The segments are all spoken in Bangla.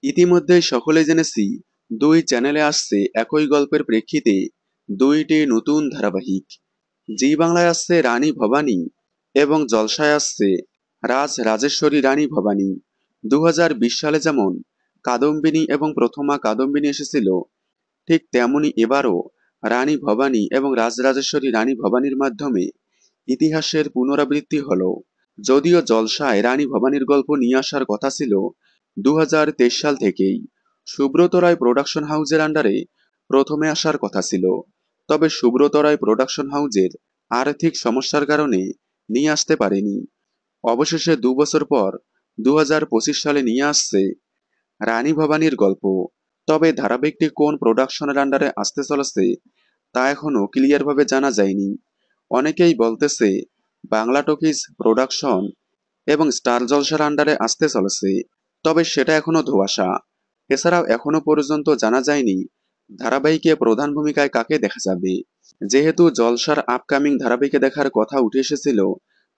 ইতিমধ্যেই সকলে জেনেছি, দুই চ্যানেলে আসছে একই গল্পের প্রেক্ষিতে দুইটি নতুন ধারাবাহিক। জি বাংলায় আসছে রানী ভবানী এবং জলসায় আসছে রাজ রাজেশ্বরী রানী ভবানী। 2020 সালে যেমন কাদম্বিনী এবং প্রথমা কাদম্বিনী এসেছিল, ঠিক তেমনি এবারও রানী ভবানী এবং রাজরাজেশ্বরী রানী ভবানীর মাধ্যমে ইতিহাসের পুনরাবৃত্তি হলো। যদিও জলসায় রানী ভবানীর গল্প নিয়ে আসার কথা ছিল 2023 সাল থেকেই, সুব্রত রায় প্রোডাকশন হাউজের আন্ডারে প্রথমে আসার কথা ছিল, তবে সুব্রত রায় প্রোডাকশন হাউজের আর্থিক সমস্যার কারণে নিয়ে আসতে পারেনি। অবশেষে 2 বছর পর 2025 সালে নিয়ে আসছে রানী ভবানীর গল্প। তবে ধারাবাহিকটি কোন প্রোডাকশনের আন্ডারে আসতে চলেছে তা এখনো ক্লিয়ারভাবে জানা যায়নি। অনেকেই বলতেছে বাংলা টকিজ প্রোডাকশন এবং স্টার জলসার আন্ডারে আসতে চলেছে, তবে সেটা এখনো ধোঁয়াশা। এছাড়াও এখনো পর্যন্ত জানা যায়নি ধারাবাহিকে প্রধান ভূমিকায় কাকে দেখা যাবে। যেহেতু জলসার আপকামিং ধারাবাহিকে দেখার কথা উঠে এসেছিল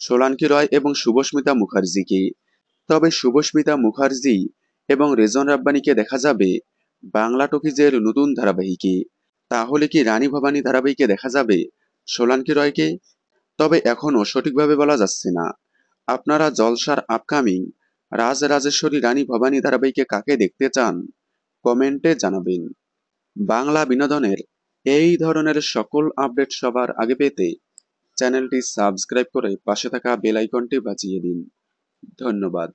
সোলাঙ্কি রয় এবং শুভস্মিতা মুখার্জিকে, তবে শুভস্মিতা মুখার্জি এবং রেজন রাব্বানিকে দেখা যাবে বাংলা টকিজের নতুন ধারাবাহিকে। তাহলে কি রানী ভবানী ধারাবাহিকে দেখা যাবে সোলাঙ্কি রয়কে? তবে এখনও সঠিকভাবে বলা যাচ্ছে না। আপনারা জলসার আপকামিং রাজ রাজেশ্বরী রানী ভবানী ধারাবাহিকে কাকে দেখতে চান কমেন্টে জানাবেন। বাংলা বিনোদনের এই ধরনের সকল আপডেট সবার আগে পেতে চ্যানেলটি সাবস্ক্রাইব করে পাশে থাকা বেল আইকনটি বাজিয়ে দিন। ধন্যবাদ।